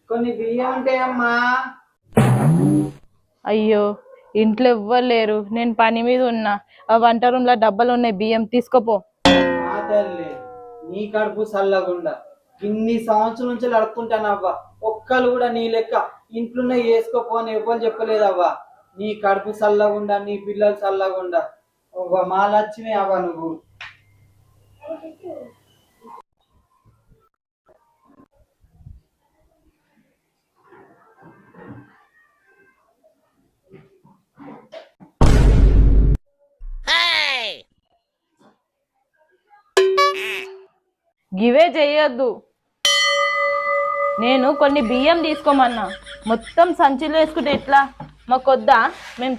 కొన్ని బియ్యం ఉంటాయమ్మా. అయ్యో, ఇంట్లో ఎవ్వరు లేరు, నేను పని మీద ఉన్నా. ఆ వంట రూమ్ లో డబ్బాలు ఉన్నాయి, బియ్యం తీసుకోపో. మా తల్లి, నీ కడుపు చల్లగుండా ఇన్ని సంవత్సరం నుంచి నడుపుకుంటానవ్వా. ఒక్కరు కూడా నీ లెక్క ఇంట్లోనే వేసుకోపో అని ఎవ్వరు చెప్పలేదవ్వా. నీ కడుపు చల్లగుండా, నీ పిల్లలు చల్లగుండా. మా లక్ష్మి అవ్వ నువ్వు. గివే చెయ్యొద్దు. నేను కొన్ని బియ్యం తీసుకోమన్నా, మొత్తం సంచిలో వేసుకుంటే ఎట్లా? మాకొద్దా? మేము